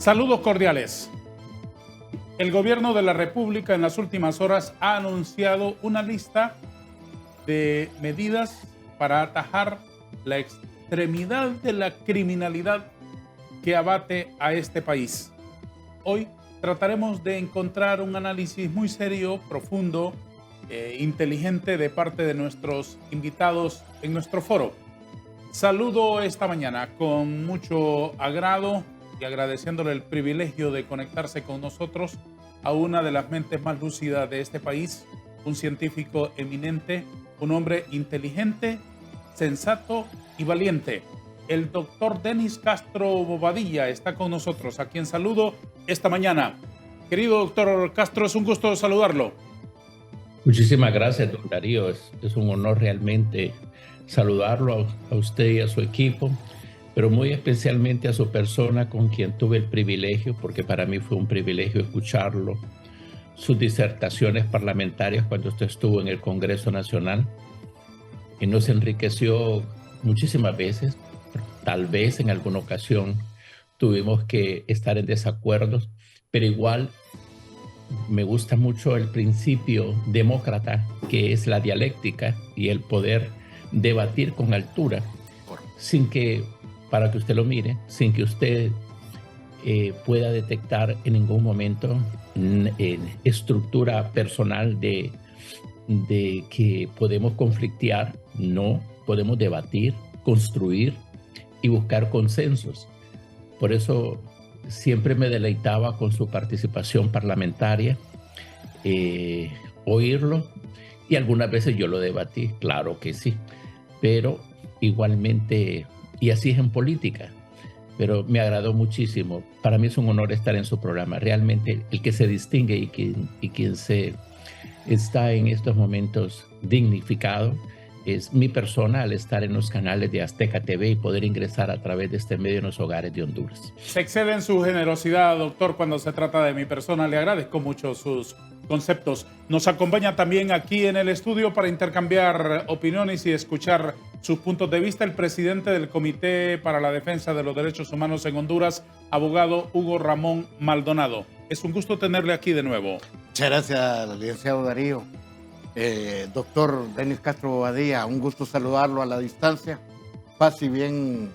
Saludos cordiales. El gobierno de la República en las últimas horas ha anunciado una lista de medidas para atajar la extremidad de la criminalidad que abate a este país. Hoy trataremos de encontrar un análisis muy serio, profundo, inteligente de parte de nuestros invitados en nuestro foro. Saludo esta mañana con mucho agrado y agradeciéndole el privilegio de conectarse con nosotros a una de las mentes más lúcidas de este país, un científico eminente, un hombre inteligente, sensato y valiente. El doctor Denis Castro Bobadilla está con nosotros, a quien saludo esta mañana. Querido doctor Castro, es un gusto saludarlo. Muchísimas gracias, don Darío. Es un honor realmente saludarlo a usted y a su equipo, pero muy especialmente a su persona, con quien tuve el privilegio, porque para mí fue un privilegio escucharlo, sus disertaciones parlamentarias cuando usted estuvo en el Congreso Nacional, y nos enriqueció muchísimas veces. Tal vez en alguna ocasión tuvimos que estar en desacuerdos, pero igual me gusta mucho el principio demócrata, que es la dialéctica y el poder debatir con altura, sin que, para que usted lo mire, sin que usted pueda detectar en ningún momento estructura personal de que podemos conflictear. No, podemos debatir, construir y buscar consensos. Por eso siempre me deleitaba con su participación parlamentaria, oírlo, y algunas veces yo lo debatí, claro que sí, pero igualmente, y así es en política, pero me agradó muchísimo. Para mí es un honor estar en su programa. Realmente el que se distingue y quien se está en estos momentos dignificado es mi persona, al estar en los canales de Azteca TV y poder ingresar a través de este medio en los hogares de Honduras. Se excede en su generosidad, doctor, cuando se trata de mi persona. Le agradezco mucho sus conceptos. Nos acompaña también aquí en el estudio para intercambiar opiniones y escuchar sus puntos de vista el presidente del Comité para la Defensa de los Derechos Humanos en Honduras, abogado Hugo Ramón Maldonado. Es un gusto tenerle aquí de nuevo. Muchas gracias, licenciado Darío. Doctor Denis Castro Bobadilla, un gusto saludarlo a la distancia. Paz y bien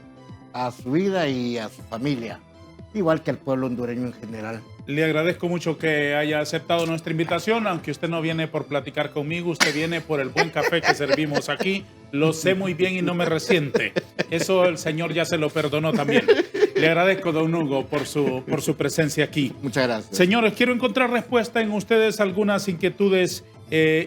a su vida y a su familia, igual que al pueblo hondureño en general. Le agradezco mucho que haya aceptado nuestra invitación, aunque usted no viene por platicar conmigo, usted viene por el buen café que servimos aquí. Lo sé muy bien y no me resiente. Eso el señor ya se lo perdonó también. Le agradezco, don Hugo, por su presencia aquí. Muchas gracias. Señores, quiero encontrar respuesta en ustedes algunas inquietudes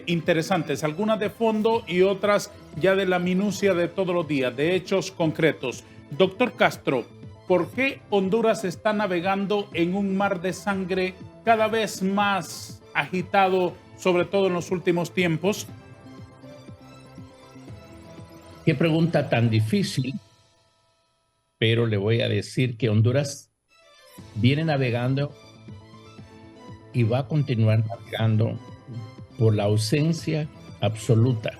interesantes, algunas de fondo y otras ya de la minucia de todos los días, de hechos concretos. Doctor Castro, ¿por qué Honduras está navegando en un mar de sangre cada vez más agitado, sobre todo en los últimos tiempos? Qué pregunta tan difícil, pero le voy a decir que Honduras viene navegando y va a continuar navegando por la ausencia absoluta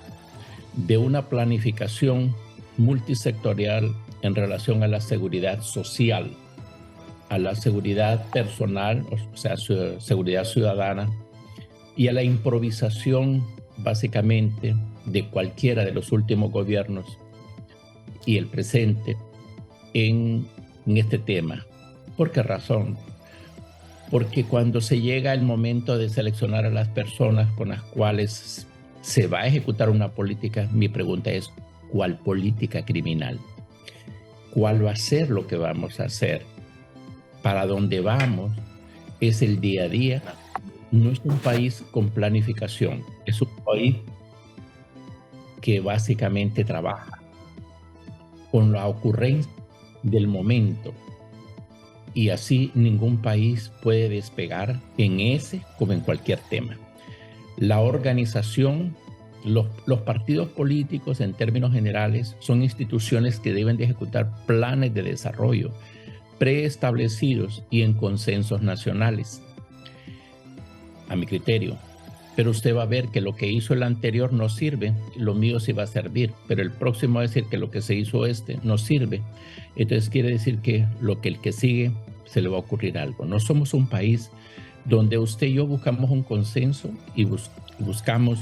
de una planificación multisectorial en relación a la seguridad social, a la seguridad personal, o sea, seguridad ciudadana, y a la improvisación básicamente de cualquiera de los últimos gobiernos y el presente en este tema. ¿Por qué razón? Porque cuando se llega el momento de seleccionar a las personas con las cuales se va a ejecutar una política, mi pregunta es, ¿cuál política criminal? ¿Cuál va a ser lo que vamos a hacer? ¿Para dónde vamos? Es el día a día. No es un país con planificación, es un país que básicamente trabaja con la ocurrencia del momento. Y así ningún país puede despegar en ese como en cualquier tema. La organización, los partidos políticos en términos generales son instituciones que deben de ejecutar planes de desarrollo preestablecidos y en consensos nacionales, a mi criterio. Pero usted va a ver que lo que hizo el anterior no sirve, lo mío sí va a servir, pero el próximo va a decir que lo que se hizo no sirve. Entonces quiere decir que el que sigue se le va a ocurrir algo. No somos un país donde usted y yo buscamos un consenso y buscamos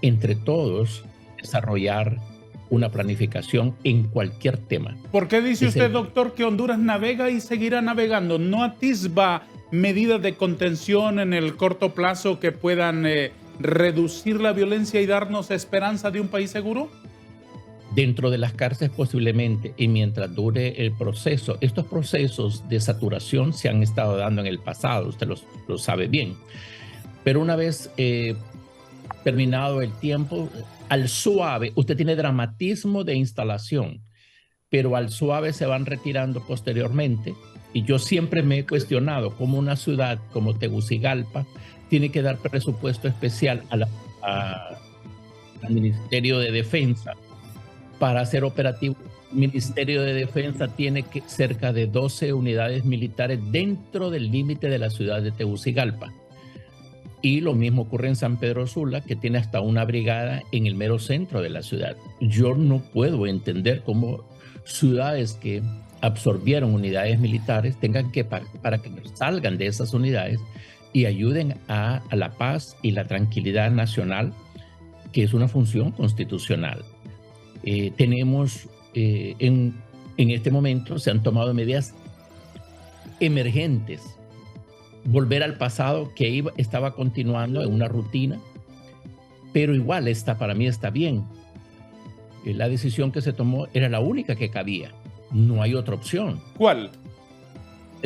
entre todos desarrollar una planificación en cualquier tema. ¿Por qué dice usted, doctor, que Honduras navega y seguirá navegando? ¿No atisba medidas de contención en el corto plazo que puedan reducir la violencia y darnos esperanza de un país seguro? Dentro de las cárceles posiblemente, y mientras dure el proceso. Estos procesos de saturación se han estado dando en el pasado, usted lo sabe bien. Pero una vez terminado el tiempo, al suave, usted tiene dramatismo de instalación, pero al suave se van retirando posteriormente. Y yo siempre me he cuestionado cómo una ciudad como Tegucigalpa tiene que dar presupuesto especial al Ministerio de Defensa para hacer operativo. El Ministerio de Defensa tiene cerca de 12 unidades militares dentro del límite de la ciudad de Tegucigalpa. Y lo mismo ocurre en San Pedro Sula, que tiene hasta una brigada en el mero centro de la ciudad. Yo no puedo entender cómo ciudades que absorbieron unidades militares tengan que para que salgan de esas unidades y ayuden a la paz y la tranquilidad nacional, que es una función constitucional. Tenemos en este momento se han tomado medidas emergentes. Volver al pasado que estaba continuando en una rutina, pero igual para mí está bien. La decisión que se tomó era la única que cabía. No hay otra opción. ¿Cuál?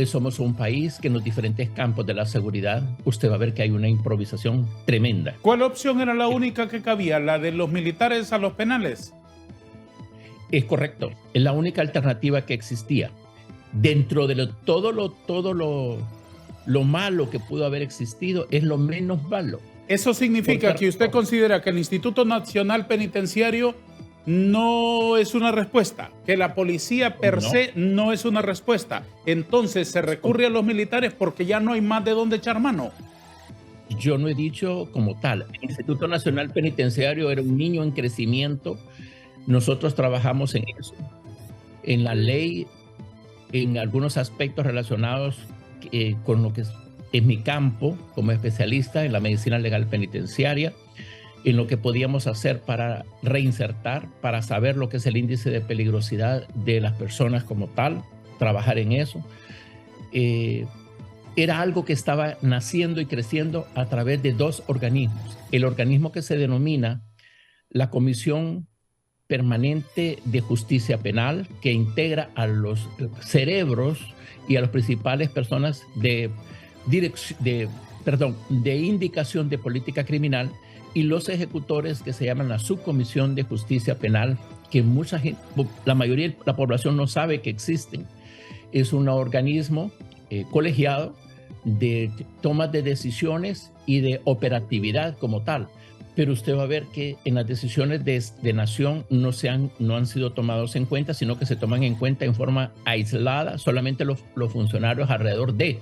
Somos un país que en los diferentes campos de la seguridad usted va a ver que hay una improvisación tremenda. ¿Cuál opción era la única que cabía? ¿La de los militares a los penales? Es correcto. Es la única alternativa que existía. Dentro de todo lo malo que pudo haber existido, es lo menos malo. ¿Eso significa que usted considera que el Instituto Nacional Penitenciario no es una respuesta? ¿Que la policía per se no es una respuesta? Entonces se recurre a los militares porque ya no hay más de dónde echar mano. Yo no he dicho como tal. El Instituto Nacional Penitenciario era un niño en crecimiento. Nosotros trabajamos en eso. En la ley, en algunos aspectos relacionados con lo que es mi campo como especialista en la medicina legal penitenciaria, en lo que podíamos hacer para reinsertar, para saber lo que es el índice de peligrosidad de las personas como tal, trabajar en eso. Era algo que estaba naciendo y creciendo a través de dos organismos. El organismo que se denomina la Comisión Permanente de Justicia Penal, que integra a los cerebros y a las principales personas de indicación de política criminal, y los ejecutores que se llaman la Subcomisión de Justicia Penal, que mucha gente, la mayoría de la población no sabe que existen. Es un organismo colegiado de tomas de decisiones y de operatividad como tal. Pero usted va a ver que en las decisiones de nación no han sido tomados en cuenta, sino que se toman en cuenta en forma aislada solamente los funcionarios alrededor de.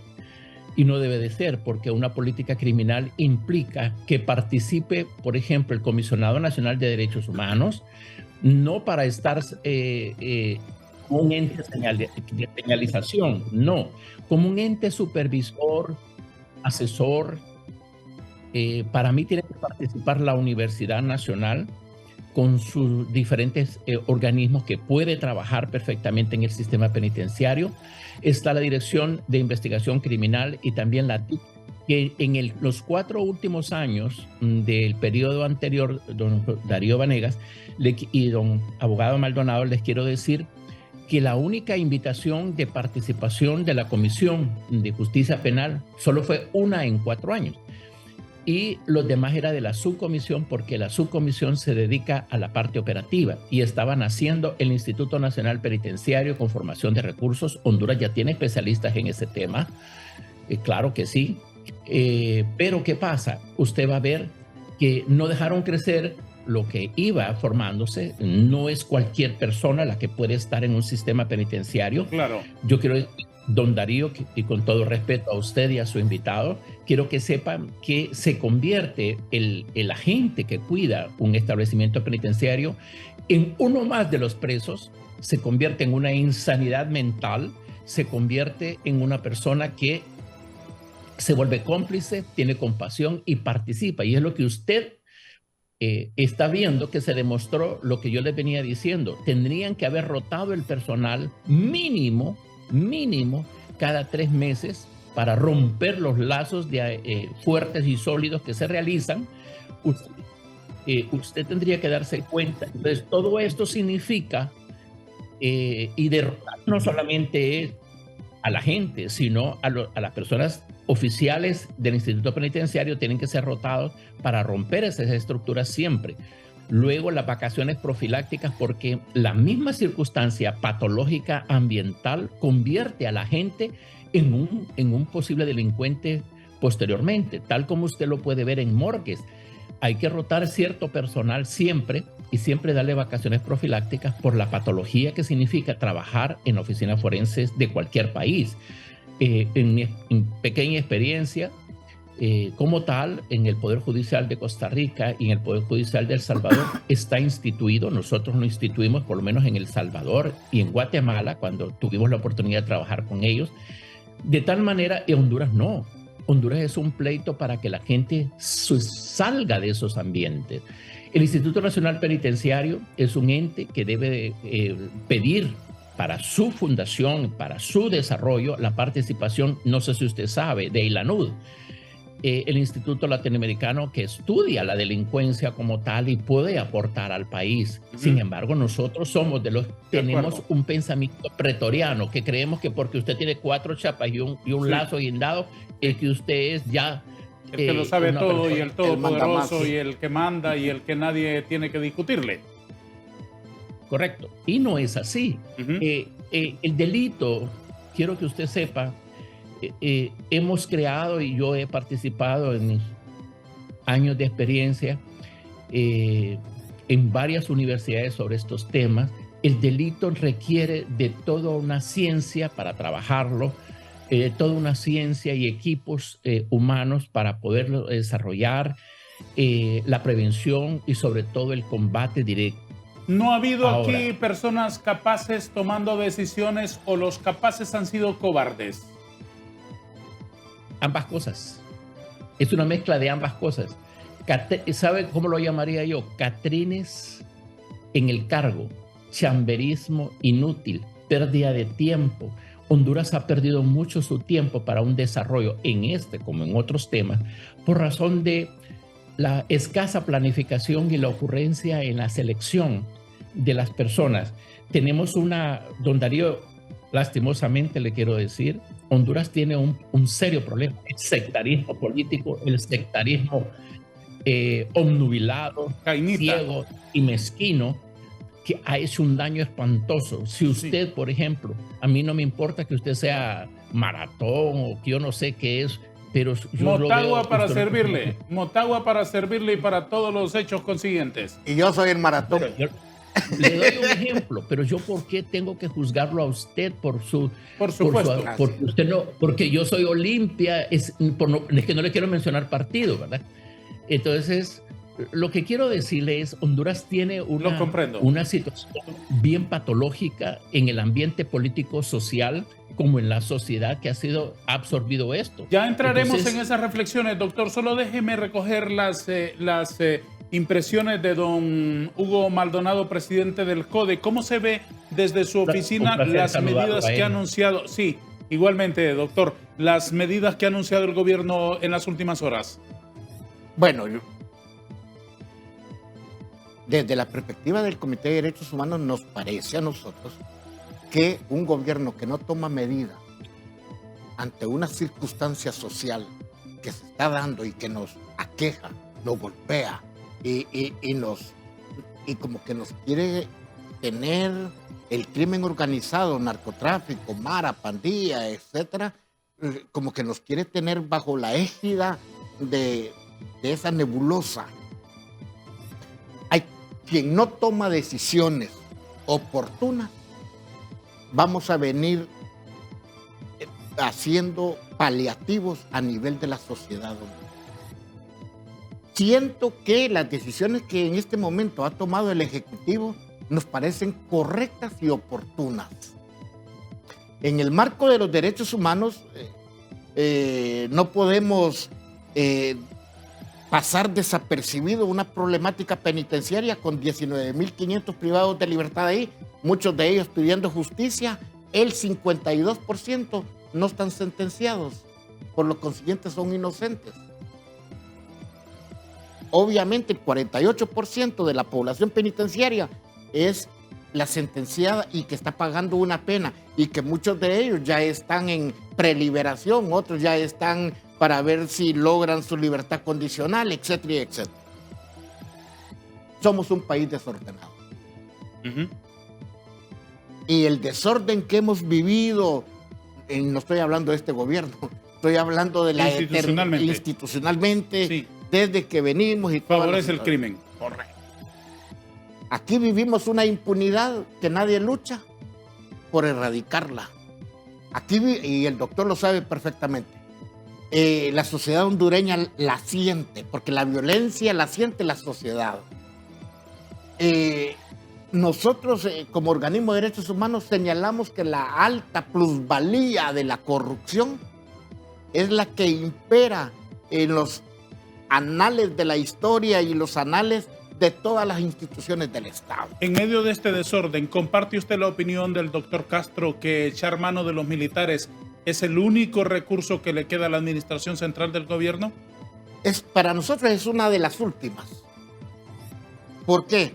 Y no debe de ser, porque una política criminal implica que participe, por ejemplo, el Comisionado Nacional de Derechos Humanos, no para estar como un ente de señalización, no, como un ente supervisor, asesor. Para mí tiene que participar la Universidad Nacional con sus diferentes organismos que puede trabajar perfectamente en el sistema penitenciario. Está la Dirección de Investigación Criminal y también la TIC, que en los 4 últimos años del periodo anterior, don Darío Vanegas y don abogado Maldonado, les quiero decir que la única invitación de participación de la Comisión de Justicia Penal solo fue una en 4 años. Y los demás era de la subcomisión, porque la subcomisión se dedica a la parte operativa y estaban haciendo el Instituto Nacional Penitenciario con formación de recursos. Honduras ya tiene especialistas en ese tema, claro que sí, pero ¿qué pasa? Usted va a ver que no dejaron crecer lo que iba formándose. No es cualquier persona la que puede estar en un sistema penitenciario. Claro. Yo quiero, don Darío, y con todo respeto a usted y a su invitado, quiero que sepan que se convierte el agente que cuida un establecimiento penitenciario en uno más de los presos, se convierte en una insanidad mental se convierte en una persona que se vuelve cómplice, tiene compasión y participa. Y es lo que usted está viendo, que se demostró lo que yo les venía diciendo. Tendrían que haber rotado el personal mínimo cada 3 meses para romper los lazos fuertes y sólidos que se realizan. Usted tendría que darse cuenta. Entonces, todo esto significa, y derrotar no solamente a la gente, sino a las personas oficiales del Instituto Penitenciario, tienen que ser rotados para romper esas estructuras siempre. Luego, las vacaciones profilácticas, porque la misma circunstancia patológica ambiental convierte a la gente en un posible delincuente posteriormente, tal como usted lo puede ver en morgues. Hay que rotar cierto personal siempre y siempre darle vacaciones profilácticas por la patología que significa trabajar en oficinas forenses de cualquier país. En mi pequeña experiencia, como tal, en el Poder Judicial de Costa Rica y en el Poder Judicial de El Salvador está instituido, nosotros lo instituimos por lo menos en El Salvador y en Guatemala, cuando tuvimos la oportunidad de trabajar con ellos, de tal manera, en Honduras no. Honduras es un pleito para que la gente salga de esos ambientes. El Instituto Nacional Penitenciario es un ente que debe pedir para su fundación, para su desarrollo, la participación, no sé si usted sabe, de ILANUD, el Instituto Latinoamericano que estudia la delincuencia como tal y puede aportar al país. Sin embargo, nosotros somos tenemos un pensamiento pretoriano, que creemos que porque usted tiene 4 chapas y un lazo guindado, es que usted es ya... El que lo sabe todo y el todopoderoso y el que manda y el que nadie tiene que discutirle. Correcto. Y no es así. El delito, quiero que usted sepa, hemos creado y yo he participado en mis años de experiencia en varias universidades sobre estos temas. El delito requiere de toda una ciencia para trabajarlo, toda una ciencia y equipos humanos para poderlo desarrollar, la prevención y sobre todo el combate directo. ¿No ha habido aquí personas capaces tomando decisiones o los capaces han sido cobardes? Ambas cosas. Es una mezcla de ambas cosas. ¿Sabe cómo lo llamaría yo? Catrines en el cargo, chamberismo inútil, pérdida de tiempo. Honduras ha perdido mucho su tiempo para un desarrollo en este como en otros temas por razón de la escasa planificación y la ocurrencia en la selección de las personas. Tenemos don Darío, lastimosamente le quiero decir, Honduras tiene un serio problema, el sectarismo político, el sectarismo obnubilado, ciego y mezquino, que ha hecho un daño espantoso. Si usted, por ejemplo, a mí no me importa que usted sea maratón o que yo no sé qué es, pero yo Motagua para servirle, Motagua para servirle y para todos los hechos consiguientes. Y yo soy el maratón. Le doy un ejemplo, pero yo ¿por qué tengo que juzgarlo a usted por supuesto. Porque yo soy Olimpia, es que no le quiero mencionar partido, ¿verdad? Entonces, lo que quiero decirle es, Honduras tiene una situación bien patológica en el ambiente político social, como en la sociedad que ha sido absorbido esto. Ya entraremos en esas reflexiones, doctor. Solo déjeme recoger las impresiones de don Hugo Maldonado, presidente del CODE. ¿Cómo se ve desde su oficina las medidas que ha anunciado? Sí, igualmente, doctor, las medidas que ha anunciado el gobierno en las últimas horas. Bueno, desde la perspectiva del Comité de Derechos Humanos nos parece a nosotros que un gobierno que no toma medidas ante una circunstancia social que se está dando y que nos aqueja, nos golpea y como que nos quiere tener el crimen organizado, narcotráfico, mara, pandilla, etcétera, como que nos quiere tener bajo la égida de esa nebulosa. Hay quien no toma decisiones oportunas, vamos a venir haciendo paliativos a nivel de la sociedad. Siento que las decisiones que en este momento ha tomado el Ejecutivo nos parecen correctas y oportunas. en el marco de los derechos humanos no podemos pasar desapercibido una problemática penitenciaria con 19.500 privados de libertad ahí, muchos de ellos pidiendo justicia. El 52% no están sentenciados, por lo consiguiente son inocentes. Obviamente el 48% de la población penitenciaria es la sentenciada y que está pagando una pena, y que muchos de ellos ya están en preliberación, otros ya están para ver si logran su libertad condicional, etcétera, etcétera. Somos un país desordenado. Y el desorden que hemos vivido, no estoy hablando de este gobierno, estoy hablando de la institucionalmente, sí, desde que venimos y favorece el crimen. Correcto. Aquí vivimos una impunidad que nadie lucha por erradicarla. Aquí, y el doctor lo sabe perfectamente, la sociedad hondureña la siente, porque la violencia la siente la sociedad. Nosotros, como organismo de derechos humanos, señalamos que la alta plusvalía de la corrupción es la que impera en los anales de la historia y los anales de todas las instituciones del Estado. En medio de este desorden, ¿comparte usted la opinión del doctor Castro que echar mano de los militares es el único recurso que le queda a la administración central del gobierno? Para nosotros es una de las últimas. ¿Por qué?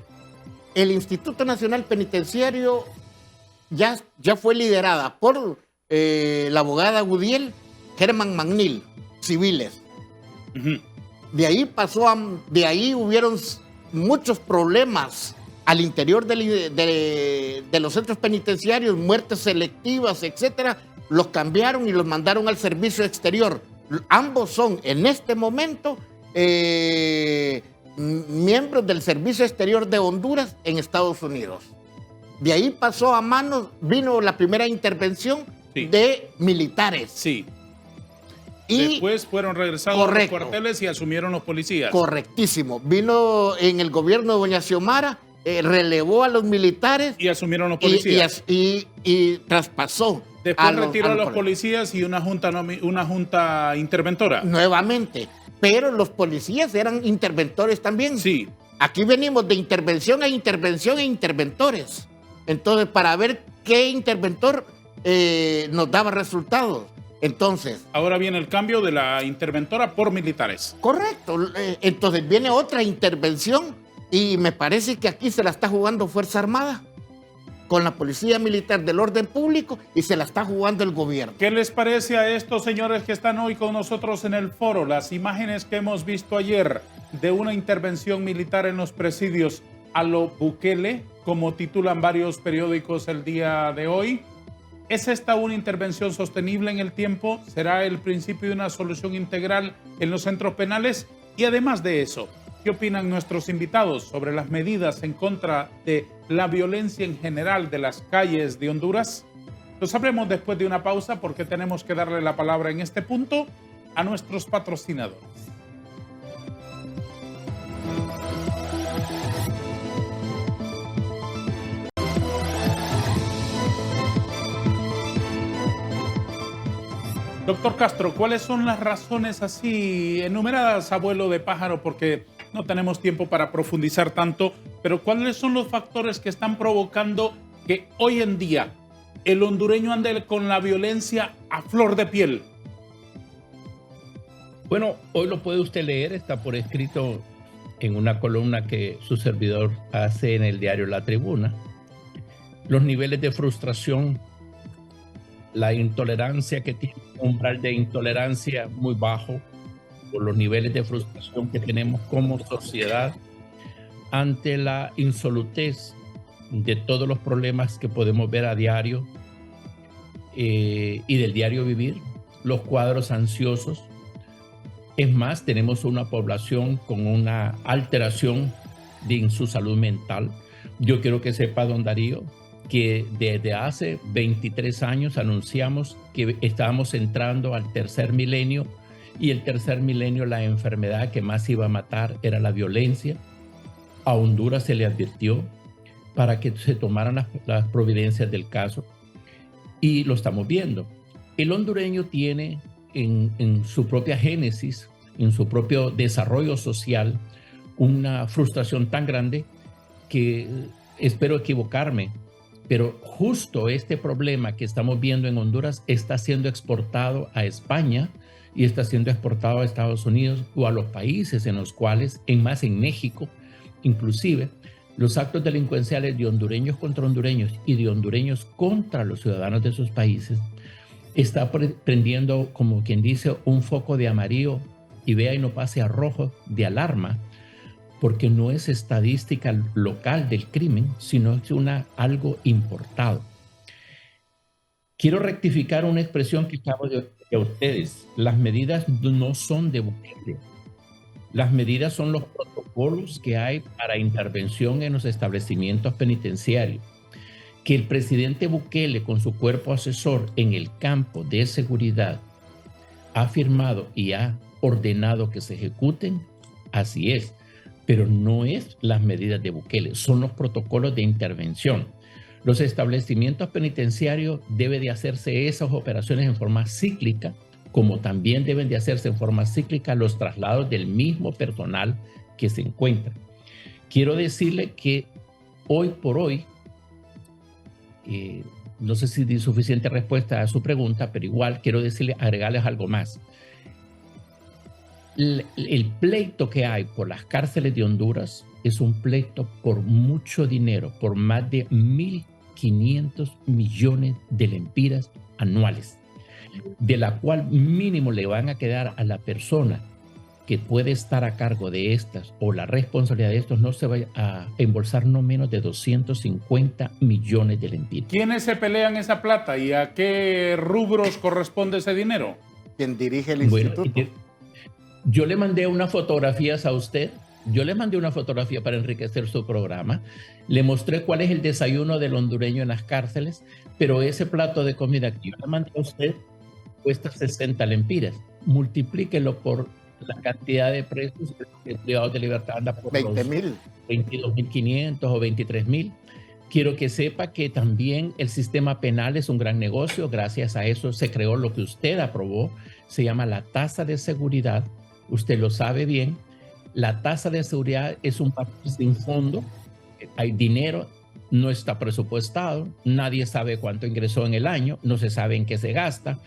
El Instituto Nacional Penitenciario ya fue liderada por la abogada Gudiel, Germán Magnil, civiles. De ahí hubieron muchos problemas al interior de los centros penitenciarios, muertes selectivas, etcétera. Los cambiaron y los mandaron al servicio exterior. Ambos son en este momento miembros del Servicio Exterior de Honduras en Estados Unidos. De ahí pasó a manos, vino la primera intervención, sí, de militares. Sí. Y después fueron regresados, correcto, a los cuarteles y asumieron los policías. Correctísimo. Vino en el gobierno de doña Xiomara, relevó a los militares. Y asumieron los policías. Y traspasó. Después retiró a los policías y una junta interventora. Nuevamente. Pero los policías eran interventores también. Sí. Aquí venimos de intervención a intervención e interventores. Entonces, para ver qué interventor nos daba resultados. Entonces, ahora viene el cambio de la interventora por militares. Correcto. Entonces viene otra intervención y me parece que aquí se la está jugando Fuerza Armada con la Policía Militar del Orden Público y se la está jugando el gobierno. ¿Qué les parece a estos señores que están hoy con nosotros en el foro? Las imágenes que hemos visto ayer de una intervención militar en los presidios a lo Bukele, como titulan varios periódicos el día de hoy. ¿Es esta una intervención sostenible en el tiempo? ¿Será el principio de una solución integral en los centros penales? Y además de eso, ¿qué opinan nuestros invitados sobre las medidas en contra de la violencia en general de las calles de Honduras? Lo sabremos después de una pausa porque tenemos que darle la palabra en este punto a nuestros patrocinadores. Doctor Castro, ¿cuáles son las razones así enumeradas, abuelo de pájaro? Porque no tenemos tiempo para profundizar tanto, pero ¿cuáles son los factores que están provocando que hoy en día el hondureño ande con la violencia a flor de piel? Bueno, hoy lo puede usted leer, está por escrito en una columna que su servidor hace en el diario La Tribuna. Los niveles de frustración, la intolerancia que tiene, un umbral de intolerancia muy bajo, por los niveles de frustración que tenemos como sociedad ante la insolutez de todos los problemas que podemos ver a diario y del diario vivir, los cuadros ansiosos. Es más, tenemos una población con una alteración en su salud mental. Yo quiero que sepa, don Darío, que desde hace 23 años anunciamos que estábamos entrando al tercer milenio, y el tercer milenio la enfermedad que más iba a matar era la violencia. A Honduras se le advirtió para que se tomaran las providencias del caso. y lo estamos viendo. El hondureño tiene en su propia génesis, en su propio desarrollo social, una frustración tan grande que espero equivocarme, pero justo este problema que estamos viendo en Honduras está siendo exportado a España y está siendo exportado a Estados Unidos o a los países en los cuales, en México, inclusive, los actos delincuenciales de hondureños contra hondureños y de hondureños contra los ciudadanos de esos países está prendiendo, como quien dice, un foco de amarillo y vea y no pase a rojo de alarma, porque no es estadística local del crimen, sino es algo importado. Quiero rectificar una expresión que acabo de decir a ustedes. Las medidas no son de Bukele. Las medidas son los protocolos que hay para intervención en los establecimientos penitenciarios. Que el presidente Bukele, con su cuerpo asesor en el campo de seguridad, ha firmado y ha ordenado que se ejecuten, así es, pero no es las medidas de Bukele, son los protocolos de intervención. Los establecimientos penitenciarios deben de hacerse esas operaciones en forma cíclica, como también deben de hacerse en forma cíclica los traslados del mismo personal que se encuentra. Quiero decirle que hoy por hoy, no sé si di suficiente respuesta a su pregunta, pero igual quiero decirle, agregarles algo más. El pleito que hay por las cárceles de Honduras es un pleito por mucho dinero, por más de 1.500 millones de lempiras anuales, de la cual mínimo le van a quedar a la persona que puede estar a cargo de estas o la responsabilidad de estos, no se va a embolsar no menos de 250 millones de lempiras. ¿Quiénes se pelean esa plata y a qué rubros corresponde ese dinero? ¿Quién dirige el instituto? Yo le mandé unas fotografías a usted. Yo le mandé una fotografía para enriquecer su programa. Le mostré cuál es el desayuno del hondureño en las cárceles, pero ese plato de comida que yo le mandé a usted cuesta 60 lempiras. Multiplíquelo por la cantidad de presos que el privado de libertad anda por 20.000. 22.500 o 23.000. Quiero que sepa que también el sistema penal es un gran negocio. Gracias a eso se creó lo que usted aprobó. Se llama la tasa de seguridad. Usted lo sabe bien. La tasa de seguridad es un papel sin fondo. Hay dinero, no está presupuestado. Nadie sabe cuánto ingresó en el año. No se sabe en qué se gasta.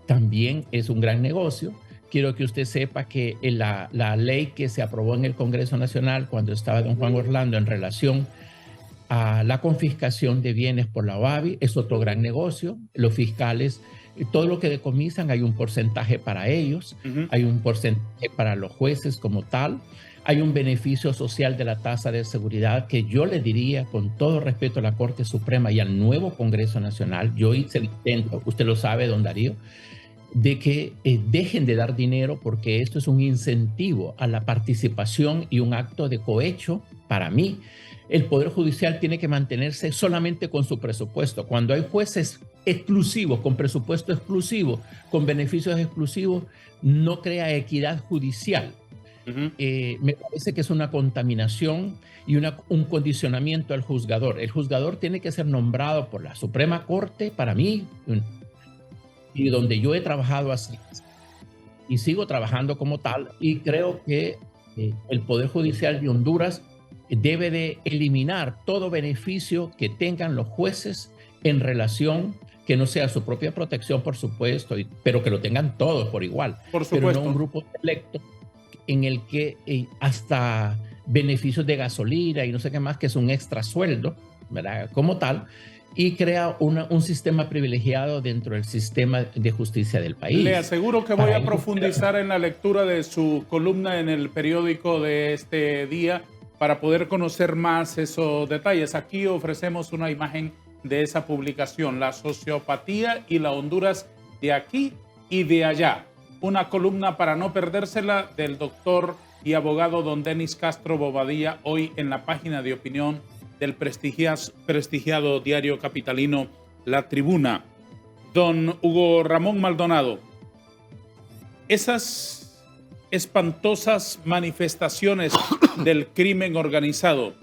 También es un gran negocio. Quiero que usted sepa que la ley que se aprobó en el Congreso Nacional cuando estaba don Juan Orlando en relación a la confiscación de bienes por la OAVI es otro gran negocio. Los fiscales, todo lo que decomisan, hay un porcentaje para ellos, hay un porcentaje para los jueces como tal, hay un beneficio social de la tasa de seguridad que yo le diría, con todo respeto a la Corte Suprema y al nuevo Congreso Nacional, yo hice el intento, usted lo sabe, don Darío, de que dejen de dar dinero porque esto es un incentivo a la participación y un acto de cohecho para mí. El Poder Judicial tiene que mantenerse solamente con su presupuesto. Cuando hay jueces exclusivos, con presupuesto exclusivo, con beneficios exclusivos, no crea equidad judicial. Me parece que es una contaminación y un condicionamiento al juzgador. El juzgador tiene que ser nombrado por la Suprema Corte, para mí, y donde yo he trabajado así y sigo trabajando como tal, y creo que el Poder Judicial de Honduras debe de eliminar todo beneficio que tengan los jueces en relación, que no sea su propia protección, por supuesto, pero que lo tengan todos por igual. Por supuesto. Pero no un grupo selecto en el que hasta beneficios de gasolina y no sé qué más, que es un extra sueldo, ¿verdad? Como tal, y crea un sistema privilegiado dentro del sistema de justicia del país. Le aseguro que voy a profundizar en la lectura de su columna en el periódico de este día para poder conocer más esos detalles. Aquí ofrecemos una imagen de esa publicación, La sociopatía y la Honduras de aquí y de allá. Una columna para no perdérsela del doctor y abogado don Denis Castro Bobadilla, hoy en la página de opinión del prestigiado diario capitalino La Tribuna. Don Hugo Ramón Maldonado, esas espantosas manifestaciones del crimen organizado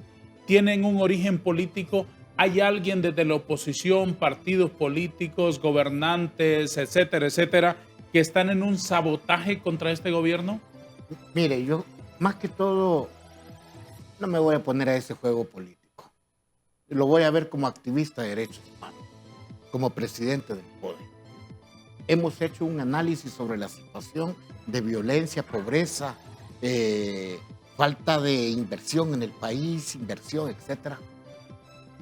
tienen un origen político ¿Hay alguien desde la oposición, partidos políticos, gobernantes, etcétera, etcétera, que están en un sabotaje contra este gobierno? Mire, yo más que todo no me voy a poner a ese juego político. Lo voy a ver como activista de derechos humanos, como presidente del poder. Hemos hecho un análisis sobre la situación de violencia, pobreza, falta de inversión en el país, inversión, etcétera.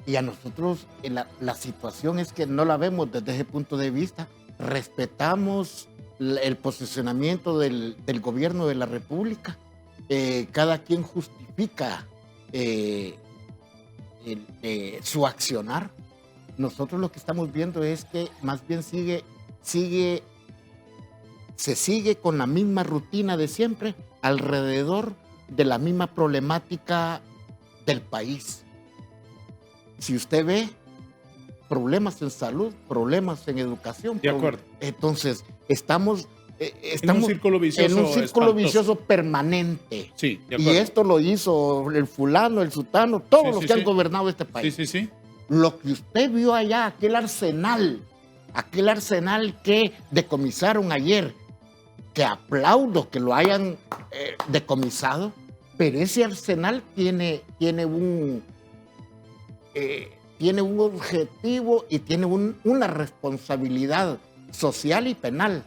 Y a nosotros la situación es que no la vemos desde ese punto de vista. Respetamos el posicionamiento del gobierno de la República. Cada quien justifica su accionar. Nosotros lo que estamos viendo es que más bien se sigue con la misma rutina de siempre alrededor de la misma problemática del país. Si usted ve problemas en salud, problemas en educación, de acuerdo. Entonces estamos en un círculo vicioso permanente. Sí, de y esto lo hizo el fulano, el sutano, todos los que han gobernado este país. Sí. Lo que usted vio allá, aquel arsenal que decomisaron ayer, que aplaudo que lo hayan decomisado, pero ese arsenal tiene un objetivo y tiene una responsabilidad social y penal.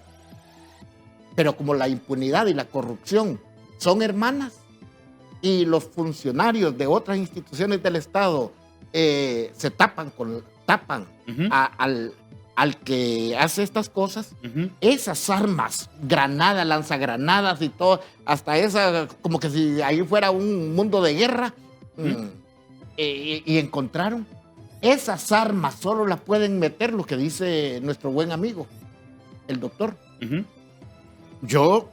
Pero como la impunidad y la corrupción son hermanas y los funcionarios de otras instituciones del Estado se tapan al que hace estas cosas, esas armas, granadas, lanzagranadas y todo, hasta esa, como que si ahí fuera un mundo de guerra, y encontraron esas armas, solo las pueden meter, lo que dice nuestro buen amigo, el doctor.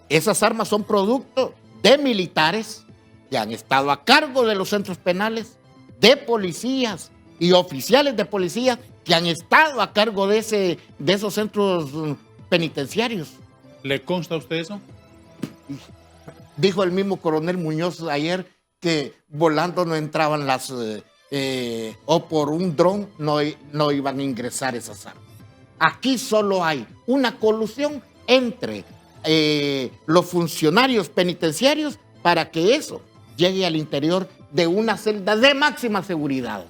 Esas armas son producto de militares que han estado a cargo de los centros penales, de policías y oficiales de policía que han estado a cargo de esos centros penitenciarios. ¿Le consta a usted eso? Dijo el mismo coronel Muñoz ayer que volando no entraban o por un dron no iban a ingresar esas armas. Aquí solo hay una colusión entre los funcionarios penitenciarios para que eso llegue al interior de una celda de máxima seguridad.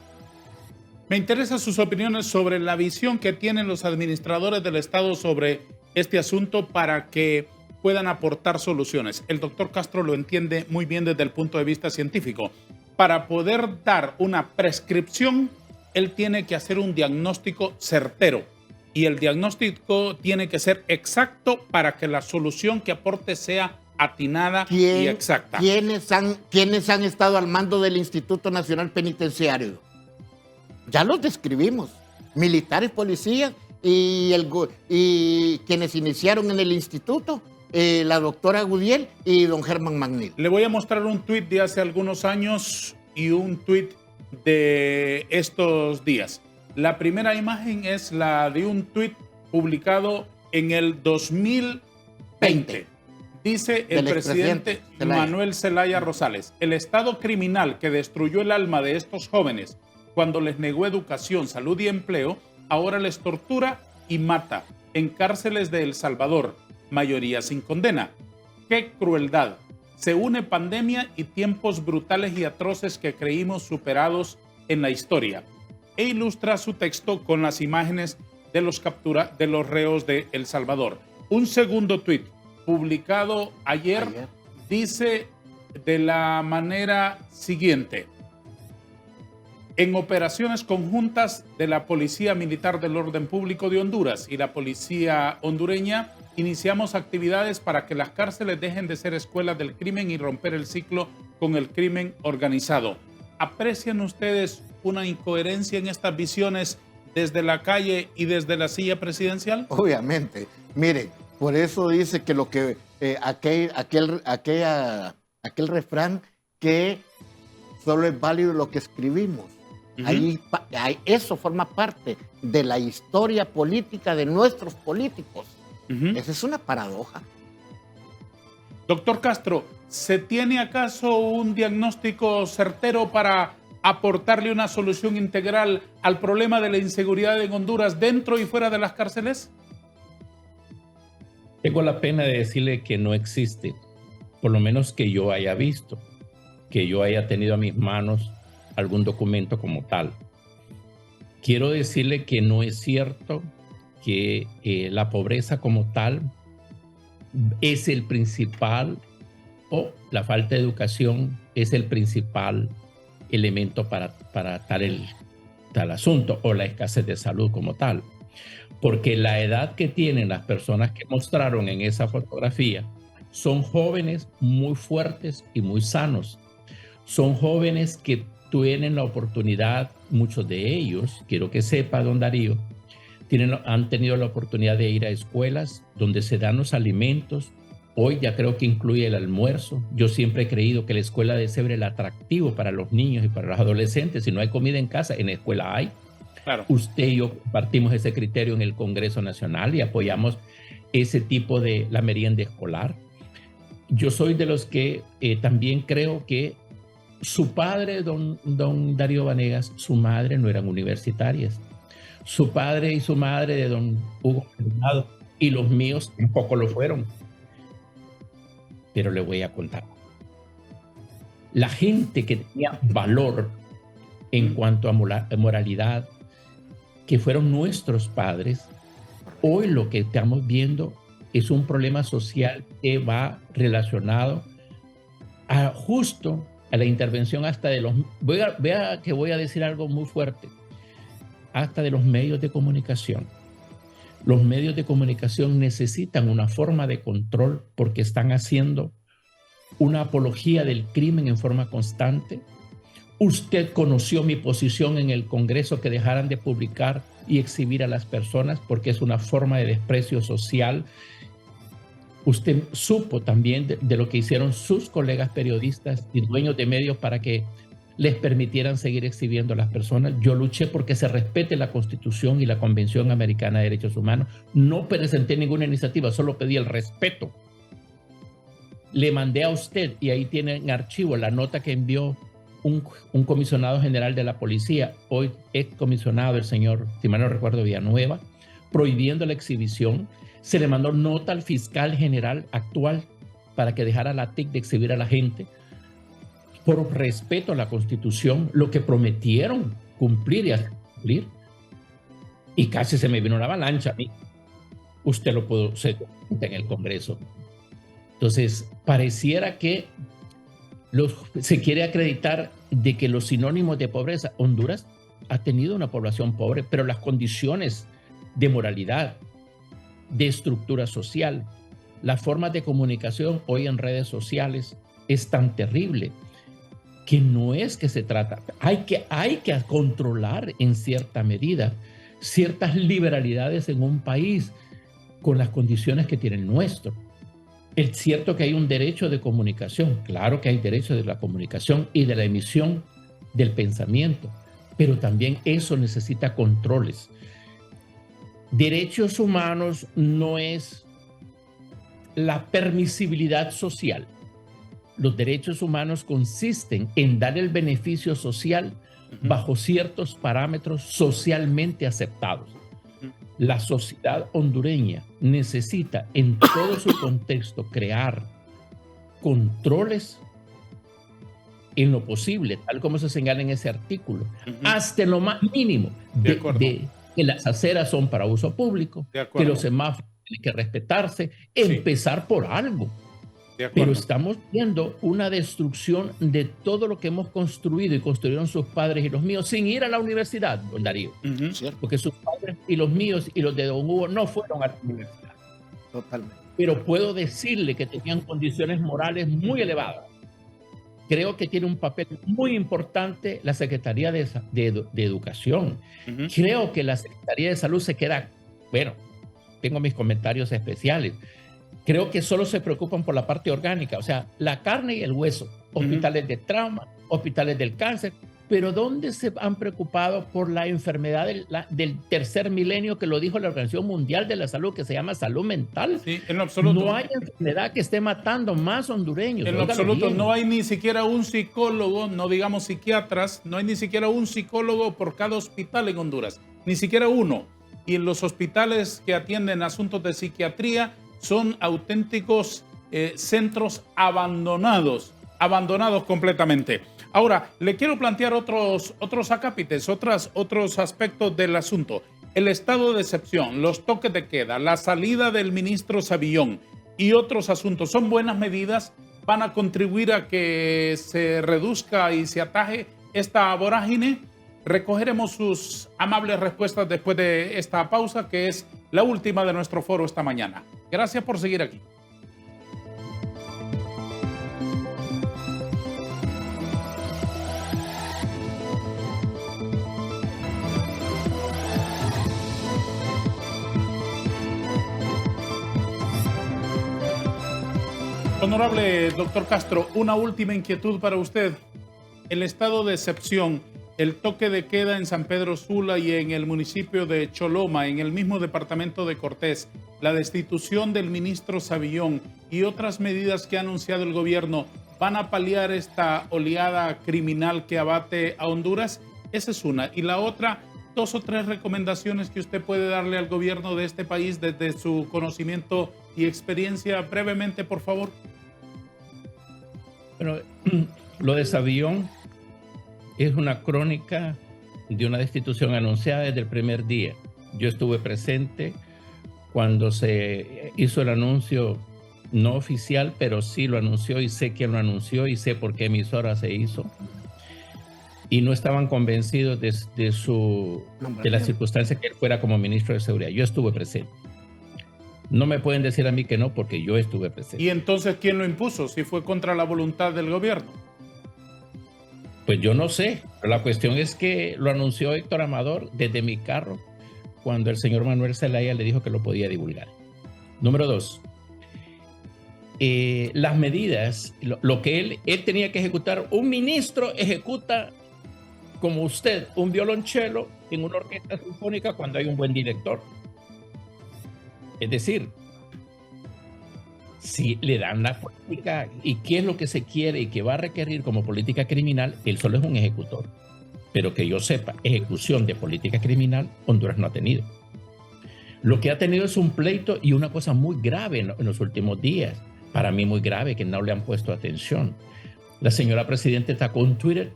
Me interesan sus opiniones sobre la visión que tienen los administradores del Estado sobre este asunto para que puedan aportar soluciones. El doctor Castro lo entiende muy bien desde el punto de vista científico. Para poder dar una prescripción, él tiene que hacer un diagnóstico certero. Y el diagnóstico tiene que ser exacto para que la solución que aporte sea atinada y exacta. ¿Quiénes han estado al mando del Instituto Nacional Penitenciario? Ya los describimos. Militares, policías y quienes iniciaron en el instituto, la doctora Gudiel y don Germán Magnil. Le voy a mostrar un tuit de hace algunos años y un tuit de estos días. La primera imagen es la de un tuit publicado en el 2020. Dice el presidente Manuel Zelaya Rosales: el estado criminal que destruyó el alma de estos jóvenes cuando les negó educación, salud y empleo, ahora les tortura y mata en cárceles de El Salvador, mayoría sin condena. ¡Qué crueldad! Se une pandemia y tiempos brutales y atroces que creímos superados en la historia. E ilustra su texto con las imágenes de los reos de El Salvador. Un segundo tuit publicado ayer dice de la manera siguiente: en operaciones conjuntas de la Policía Militar del Orden Público de Honduras y la Policía hondureña, iniciamos actividades para que las cárceles dejen de ser escuelas del crimen y romper el ciclo con el crimen organizado. ¿Aprecian ustedes una incoherencia en estas visiones desde la calle y desde la silla presidencial? Obviamente. Miren, por eso dice que lo que aquel refrán que solo es válido lo que escribimos. Eso forma parte de la historia política de nuestros políticos. Esa es una paradoja. Doctor Castro, ¿se tiene acaso un diagnóstico certero para aportarle una solución integral al problema de la inseguridad en Honduras dentro y fuera de las cárceles? Tengo la pena de decirle que no existe, por lo menos que yo haya visto, que yo haya tenido a mis manos algún documento como tal. Quiero decirle que no es cierto que la pobreza como tal es el principal, o la falta de educación es el principal elemento para tal asunto, o la escasez de salud como tal. Porque la edad que tienen las personas que mostraron en esa fotografía son jóvenes muy fuertes y muy sanos. Son jóvenes que tienen la oportunidad, muchos de ellos, quiero que sepa, don Darío, han tenido la oportunidad de ir a escuelas donde se dan los alimentos. Hoy ya creo que incluye el almuerzo. Yo siempre he creído que la escuela debe ser el atractivo para los niños y para los adolescentes. Si no hay comida en casa, en la escuela hay. Claro. Usted y yo compartimos ese criterio en el Congreso Nacional y apoyamos ese tipo de la merienda escolar. Yo soy de los que también creo que su padre, don Darío Vanegas, su madre no eran universitarias. Su padre y su madre de don Hugo Maldonado y los míos tampoco lo fueron. Pero le voy a contar. La gente que tenía valor en cuanto a moralidad, que fueron nuestros padres, hoy lo que estamos viendo es un problema social que va relacionado justo a la intervención hasta de los... Vea que voy a decir algo muy fuerte. Hasta de los medios de comunicación. Los medios de comunicación necesitan una forma de control porque están haciendo una apología del crimen en forma constante. Usted conoció mi posición en el Congreso que dejaran de publicar y exhibir a las personas porque es una forma de desprecio social. Usted supo también de lo que hicieron sus colegas periodistas y dueños de medios para que les permitieran seguir exhibiendo a las personas. Yo luché porque se respete la Constitución y la Convención Americana de Derechos Humanos. No presenté ninguna iniciativa, solo pedí el respeto. Le mandé a usted, y ahí tiene en archivo la nota que envió un comisionado general de la policía, hoy excomisionado el señor, si mal no recuerdo, Villanueva, prohibiendo la exhibición. Se le mandó nota al fiscal general actual para que dejara la TIC de exhibir a la gente. Por respeto a la Constitución, lo que prometieron cumplir y hacer cumplir. Y casi se me vino una avalancha a mí. Usted lo pudo ser en el Congreso. Entonces, pareciera que se quiere acreditar de que los sinónimos de pobreza, Honduras ha tenido una población pobre, pero las condiciones de moralidad, de estructura social, las formas de comunicación hoy en redes sociales es tan terrible que no es que se trata, hay que controlar en cierta medida ciertas liberalidades en un país con las condiciones que tiene el nuestro. Es cierto que hay un derecho de comunicación, claro que hay derecho de la comunicación y de la emisión del pensamiento, pero también eso necesita controles. Derechos humanos no es la permisibilidad social. Los derechos humanos consisten en dar el beneficio social bajo ciertos parámetros socialmente aceptados. La sociedad hondureña necesita en todo su contexto crear controles en lo posible, tal como se señala en ese artículo, hasta lo más mínimo de que las aceras son para uso público, que los semáforos tienen que respetarse, empezar por algo. Pero estamos viendo una destrucción de todo lo que hemos construido y construyeron sus padres y los míos sin ir a la universidad, don Darío. Porque sus padres y los míos y los de don Hugo no fueron a la universidad. Totalmente. Pero puedo decirle que tenían condiciones morales muy elevadas. Creo que tiene un papel muy importante la Secretaría de Educación. Creo que la Secretaría de Salud se queda, bueno, tengo mis comentarios especiales. Creo que solo se preocupan por la parte orgánica, o sea, la carne y el hueso, hospitales de trauma, hospitales del cáncer, pero ¿dónde se han preocupado por la enfermedad del tercer milenio que lo dijo la Organización Mundial de la Salud, que se llama salud mental? Sí, en lo absoluto. No hay enfermedad que esté matando más hondureños. En lo absoluto, no hay ni siquiera un psicólogo, no digamos psiquiatras, no hay ni siquiera un psicólogo por cada hospital en Honduras, ni siquiera uno. Y en los hospitales que atienden asuntos de psiquiatría son auténticos centros abandonados completamente. Ahora, le quiero plantear otros acápites, otros aspectos del asunto. El estado de excepción, los toques de queda, la salida del ministro Savillón y otros asuntos, ¿son buenas medidas? ¿Van a contribuir a que se reduzca y se ataje esta vorágine? Recogeremos sus amables respuestas después de esta pausa, que es la última de nuestro foro esta mañana. Gracias por seguir aquí. Honorable doctor Castro, una última inquietud para usted. El estado de excepción, el toque de queda en San Pedro Sula y en el municipio de Choloma, en el mismo departamento de Cortés, la destitución del ministro Savillón y otras medidas que ha anunciado el gobierno, ¿van a paliar esta oleada criminal que abate a Honduras? Esa es una. Y la otra, 2 o 3 recomendaciones que usted puede darle al gobierno de este país desde su conocimiento y experiencia, brevemente, por favor. Bueno, lo de Savillón es una crónica de una destitución anunciada desde el primer día. Yo estuve presente cuando se hizo el anuncio, no oficial, pero sí lo anunció y sé quién lo anunció y sé por qué emisora se hizo. Y no estaban convencidos de la circunstancia que él fuera como ministro de Seguridad. Yo estuve presente. No me pueden decir a mí que no, porque yo estuve presente. ¿Y entonces quién lo impuso? ¿Si fue contra la voluntad del gobierno? Pues yo no sé. Pero la cuestión es que lo anunció Héctor Amador desde mi carro, cuando el señor Manuel Zelaya le dijo que lo podía divulgar. Número 2. Las medidas, lo que él tenía que ejecutar, un ministro ejecuta como usted un violonchelo en una orquesta sinfónica cuando hay un buen director. Es decir, si le dan la política y qué es lo que se quiere y que va a requerir como política criminal, él solo es un ejecutor. Pero que yo sepa, ejecución de política criminal, Honduras no ha tenido. Lo que ha tenido es un pleito y una cosa muy grave en los últimos días, para mí muy grave, que no le han puesto atención. La señora presidenta sacó un tweet,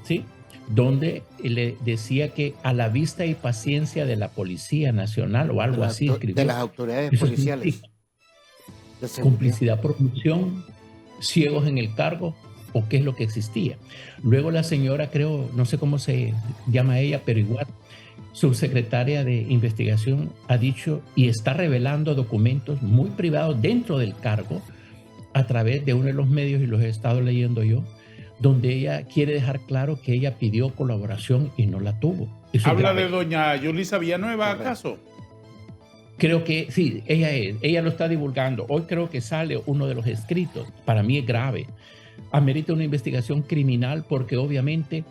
¿sí?, donde le decía que a la vista y paciencia de la Policía Nacional o algo así. De las autoridades policiales. Complicidad, corrupción, ciegos en el cargo, o qué es lo que existía. Luego la señora, creo, no sé cómo se llama ella, pero igual, subsecretaria de Investigación, ha dicho y está revelando documentos muy privados dentro del cargo a través de uno de los medios, y los he estado leyendo yo, donde ella quiere dejar claro que ella pidió colaboración y no la tuvo. ¿Habla de doña Yulisa Villanueva, acaso? Creo que sí, ella lo está divulgando. Hoy creo que sale uno de los escritos. Para mí es grave. Amerita una investigación criminal porque obviamente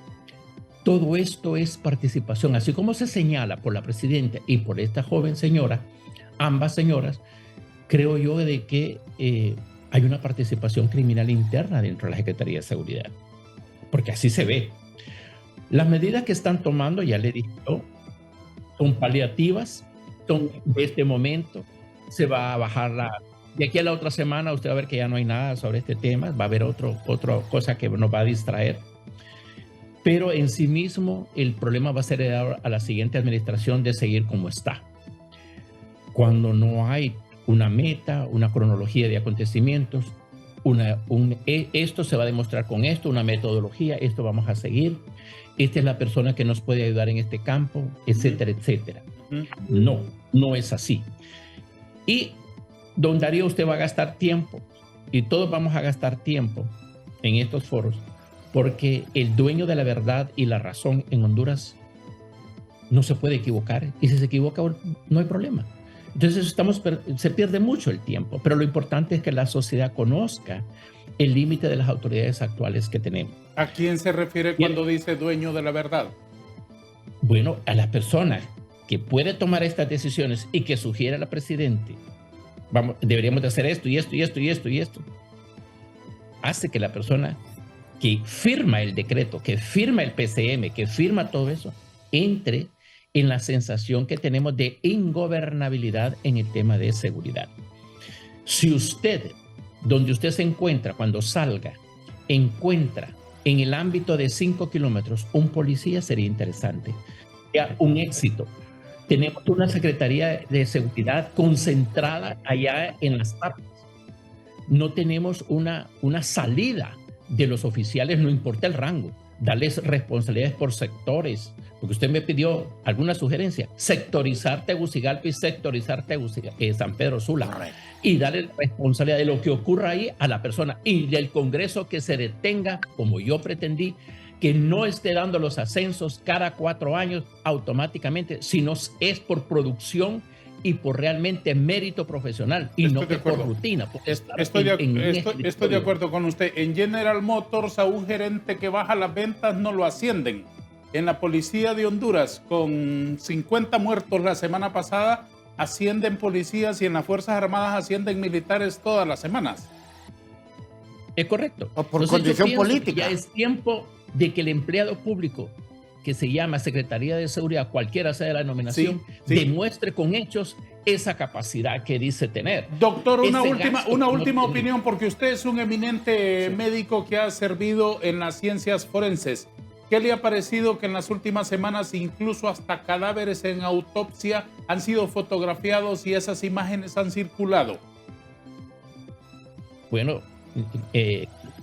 todo esto es participación. Así como se señala por la presidenta y por esta joven señora, ambas señoras, creo yo de que hay una participación criminal interna dentro de la Secretaría de Seguridad, porque así se ve. Las medidas que están tomando, ya le dije, son paliativas, son de este momento. Se va a bajar de aquí a la otra semana, usted va a ver que ya no hay nada sobre este tema, va a haber otra cosa que nos va a distraer. Pero en sí mismo el problema va a ser a la siguiente administración de seguir como está. Cuando no hay una meta, una cronología de acontecimientos, esto se va a demostrar con esto, una metodología, esto vamos a seguir, esta es la persona que nos puede ayudar en este campo, etcétera, etcétera. No es así. Y don Darío, usted va a gastar tiempo, y todos vamos a gastar tiempo en estos foros, porque el dueño de la verdad y la razón en Honduras no se puede equivocar, y si se equivoca no hay problema. Entonces se pierde mucho el tiempo, pero lo importante es que la sociedad conozca el límite de las autoridades actuales que tenemos. ¿A quién se refiere cuando dice dueño de la verdad? Bueno, a la persona que puede tomar estas decisiones y que sugiere al presidente, vamos, deberíamos de hacer esto y esto y esto y esto y esto, hace que la persona que firma el decreto, que firma el PCM, que firma todo eso, entre en la sensación que tenemos de ingobernabilidad en el tema de seguridad. Si usted, donde usted se encuentra, cuando salga, encuentra en el ámbito de 5 kilómetros un policía, sería interesante. Ya un éxito. Tenemos una Secretaría de Seguridad concentrada allá en las tapas. No tenemos una salida de los oficiales, no importa el rango, darles responsabilidades por sectores, porque usted me pidió alguna sugerencia, sectorizar Tegucigalpa y sectorizar San Pedro Sula, y darle responsabilidad de lo que ocurra ahí a la persona, y del Congreso que se detenga, como yo pretendí, que no esté dando los ascensos cada 4 años automáticamente, sino es por producción y por realmente mérito profesional y no por rutina. Estoy de acuerdo con usted. En General Motors a un gerente que baja las ventas no lo ascienden. En la policía de Honduras, con 50 muertos la semana pasada, ascienden policías, y en las Fuerzas Armadas ascienden militares todas las semanas. Es correcto. O por condición política. Ya es tiempo de que el empleado público, que se llama Secretaría de Seguridad, cualquiera sea la denominación, demuestre con hechos esa capacidad que dice tener. Doctor, una última opinión, porque usted es un eminente médico que ha servido en las ciencias forenses. ¿Qué le ha parecido que en las últimas semanas incluso hasta cadáveres en autopsia han sido fotografiados y esas imágenes han circulado? Bueno,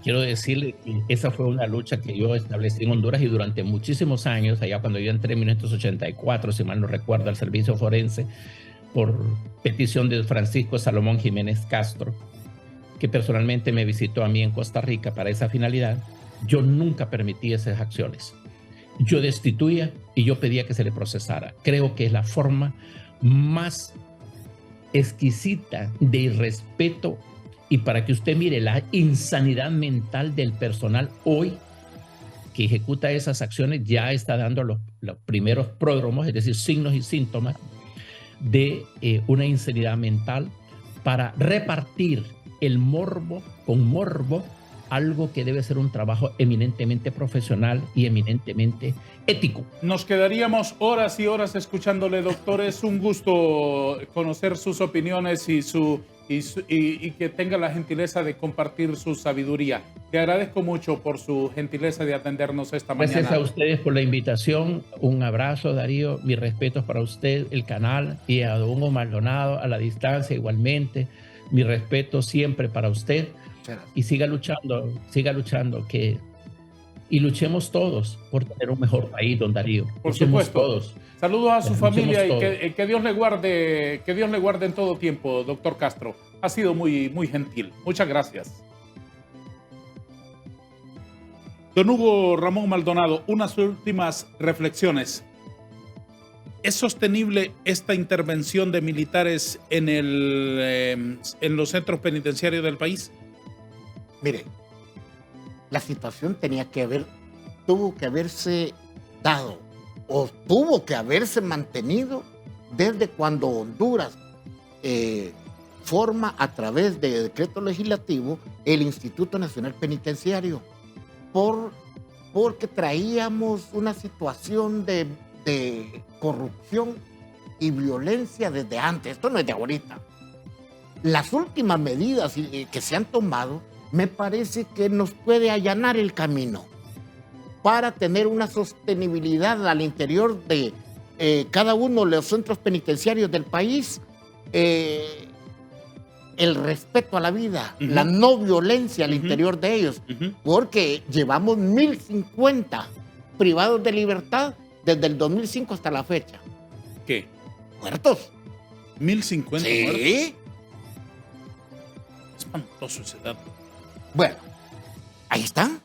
quiero decirle que esa fue una lucha que yo establecí en Honduras, y durante muchísimos años, allá cuando yo entré en 1984, si mal no recuerdo, al servicio forense, por petición de Francisco Salomón Jiménez Castro, que personalmente me visitó a mí en Costa Rica para esa finalidad, yo nunca permití esas acciones. Yo destituía y yo pedía que se le procesara. Creo que es la forma más exquisita de irrespeto, y para que usted mire la insanidad mental del personal hoy que ejecuta esas acciones, ya está dando los primeros pródromos, es decir, signos y síntomas de una insanidad mental, para repartir el morbo con morbo, algo que debe ser un trabajo eminentemente profesional y eminentemente ético. Nos quedaríamos horas y horas escuchándole, doctor. Es un gusto conocer sus opiniones y que tenga la gentileza de compartir su sabiduría. Te agradezco mucho por su gentileza de atendernos esta mañana. Gracias a ustedes por la invitación. Un abrazo, Darío. Mis respetos para usted, el canal, y a don Hugo Maldonado a la distancia igualmente. Mi respeto siempre para usted. Y siga luchando, y luchemos todos por tener un mejor país, don Darío. Por supuesto. Todos. Saludos a su familia y que Dios le guarde, en todo tiempo, doctor Castro. Ha sido muy, muy gentil. Muchas gracias. Don Hugo Ramón Maldonado, unas últimas reflexiones. ¿Es sostenible esta intervención de militares en los centros penitenciarios del país? Mire, la situación tuvo que haberse dado, o tuvo que haberse mantenido desde cuando Honduras forma a través de decreto legislativo el Instituto Nacional Penitenciario, porque traíamos una situación de corrupción y violencia desde antes. Esto no es de ahorita. Las últimas medidas que se han tomado me parece que nos puede allanar el camino para tener una sostenibilidad al interior de cada uno de los centros penitenciarios del país, el respeto a la vida, la no violencia al interior de ellos, porque llevamos 1.050 privados de libertad desde el 2005 hasta la fecha. ¿Qué? ¿Muertos? ¿1.050 muertos? Sí. Espantoso ese dato. Bueno, ahí están.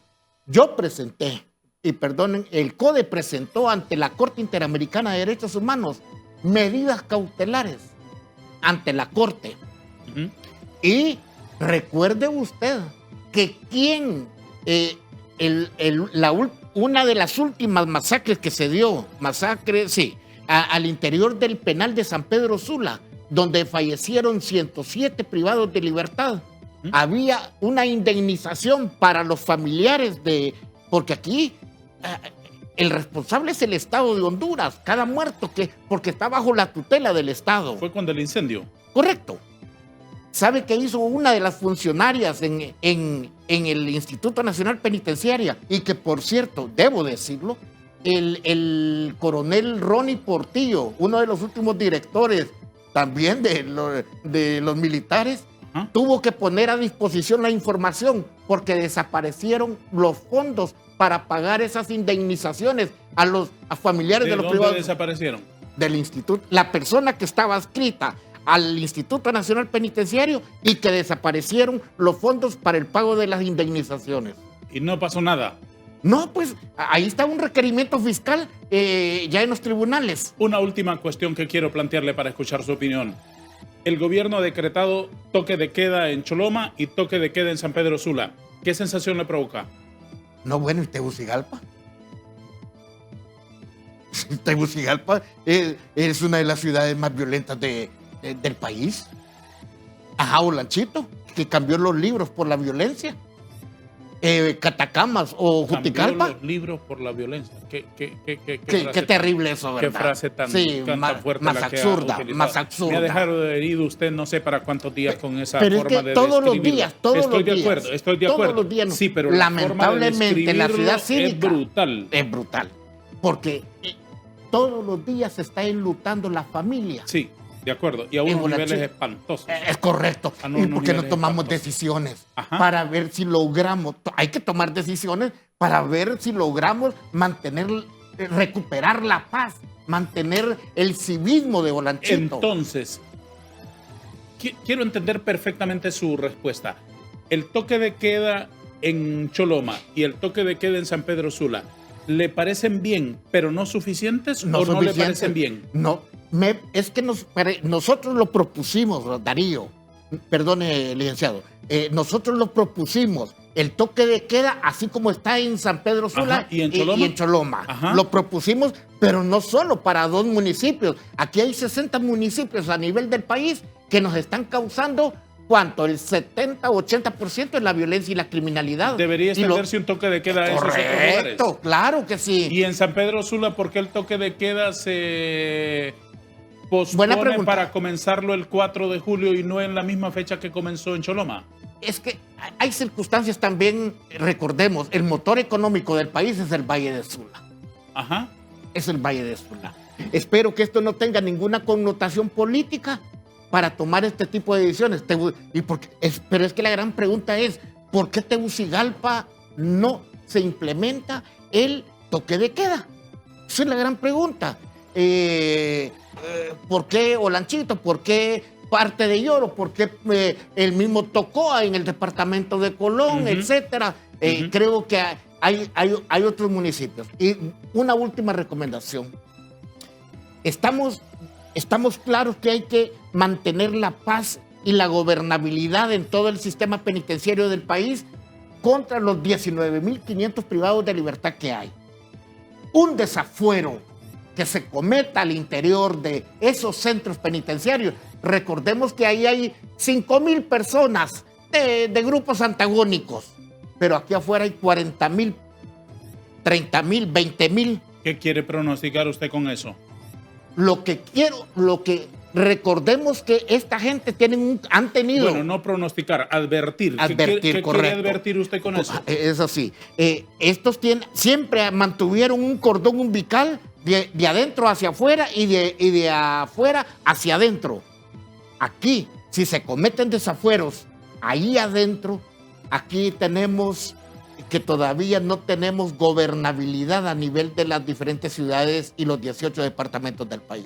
Yo presenté, y perdonen, el CODE presentó ante la Corte Interamericana de Derechos Humanos medidas cautelares ante la corte. Ujú. Y recuerde usted que una de las últimas masacres que se dio, al interior del penal de San Pedro Sula, donde fallecieron 107 privados de libertad, había una indemnización para los familiares porque aquí el responsable es el Estado de Honduras, cada muerto porque está bajo la tutela del Estado. Fue cuando el incendio. Correcto. ¿Sabe qué hizo una de las funcionarias en el Instituto Nacional Penitenciario? Y que, por cierto, debo decirlo, el coronel Ronnie Portillo, uno de los últimos directores también de los militares, tuvo que poner a disposición la información porque desaparecieron los fondos para pagar esas indemnizaciones a familiares de los privados. ¿De dónde desaparecieron? Del instituto. La persona que estaba adscrita al Instituto Nacional Penitenciario y que desaparecieron los fondos para el pago de las indemnizaciones. Y no pasó nada. No, pues ahí está un requerimiento fiscal ya en los tribunales. Una última cuestión que quiero plantearle para escuchar su opinión. El gobierno ha decretado toque de queda en Choloma y toque de queda en San Pedro Sula. ¿Qué sensación le provoca? No, bueno, ¿y Tegucigalpa? Tegucigalpa es una de las ciudades más violentas del país. Ajá, Olanchito, que cambió los libros por la violencia. Catacamas o Juticalpa. Cambió los libros por la violencia. Qué Qué terrible eso, ¿verdad? Qué frase tan fuerte más la que absurda, ha utilizado. más absurda. Me ha dejado herido usted no sé para cuántos días con esa pero forma es que de todos los describirlo. días, todos estoy los de días, acuerdo, estoy de todos acuerdo. los días, sí, pero lamentablemente la ciudad cívica es brutal. Es brutal, porque todos los días se está enlutando la familia. Sí, de acuerdo. Y a unos niveles espantosos. Es correcto. ¿Y por qué no tomamos decisiones? Ajá. Para ver si logramos, hay que tomar decisiones para ver si logramos recuperar la paz, mantener el civismo de Olanchito. Entonces, quiero entender perfectamente su respuesta. El toque de queda en Choloma y el toque de queda en San Pedro Sula, ¿le parecen bien, pero no suficientes o no le parecen bien? No, es que nosotros lo propusimos, Darío, perdone, licenciado, nosotros lo propusimos, el toque de queda, así como está en San Pedro Sula. Ajá, ¿y en Choloma? Ajá. Lo propusimos, pero no solo para 2 municipios. Aquí hay 60 municipios a nivel del país que nos están causando, ¿cuánto? El 70-80% en la violencia y la criminalidad. ¿Debería extenderse un toque de queda a esos otros lugares? Correcto, claro que sí. ¿Y en San Pedro Sula por qué el toque de queda se pospone para comenzarlo el 4 de julio y no en la misma fecha que comenzó en Choloma? Es que hay circunstancias también, recordemos, el motor económico del país es el Valle de Sula. Ajá. Es el Valle de Sula. Espero que esto no tenga ninguna connotación política para tomar este tipo de decisiones. Pero es que la gran pregunta es, ¿por qué Tegucigalpa no se implementa el toque de queda? Esa es la gran pregunta. ¿Por qué Olanchito? ¿Por qué parte de Lloro? ¿Por qué el mismo Tocoa en el departamento de Colón, etcétera? Creo que hay otros municipios. Y una última recomendación. Estamos claros que hay que mantener la paz y la gobernabilidad en todo el sistema penitenciario del país contra los 19.500 privados de libertad que hay. Un desafuero que se cometa al interior de esos centros penitenciarios. Recordemos que ahí hay 5.000 personas de grupos antagónicos, pero aquí afuera hay 40.000, 30.000, 20.000. ¿Qué quiere pronosticar usted con eso? Recordemos que esta gente han tenido... Bueno, no pronosticar, advertir. ¿Qué quiere advertir usted con eso? Es así. Estos siempre mantuvieron un cordón umbilical de adentro hacia afuera y de afuera hacia adentro. Aquí, si se cometen desafueros ahí adentro, aquí tenemos que todavía no tenemos gobernabilidad a nivel de las diferentes ciudades y los 18 departamentos del país.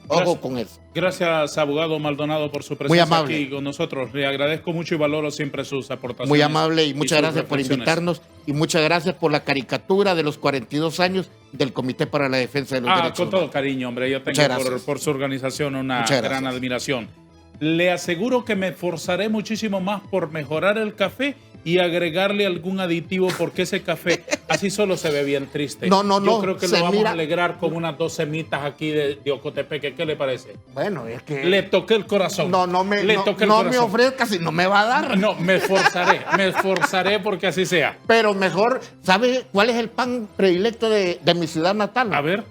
Ojo con eso. Gracias, abogado Maldonado, por su presencia aquí con nosotros. Le agradezco mucho y valoro siempre sus aportaciones. Muy amable y muchas gracias por invitarnos y muchas gracias por la caricatura de los 42 años del Comité para la Defensa de los Derechos Humanos. Con todo Humanos. cariño, hombre. Yo tengo por su organización una gran admiración. Le aseguro que me esforzaré muchísimo más por mejorar el café y agregarle algún aditivo, porque ese café así solo se ve bien triste. No, Yo creo que se lo vamos mira- a alegrar con unas 2 semitas aquí de Ocotepeque. ¿Qué le parece? Bueno, es que... Le toqué el corazón. Le ofrezca si no me va a dar. No, me esforzaré porque así sea. Pero mejor, ¿sabe cuál es el pan predilecto de mi ciudad natal? A ver,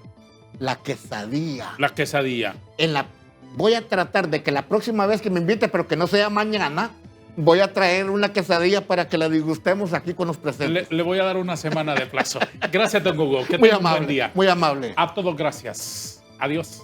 La quesadilla. la quesadilla. Voy a tratar de que la próxima vez que me invite, pero que no sea mañana, voy a traer una quesadilla para que la disgustemos aquí con los presentes. Le voy a dar una semana de plazo. Gracias, don Hugo. Que Muy tenga un buen amable, día. muy amable. A todos, gracias. Adiós.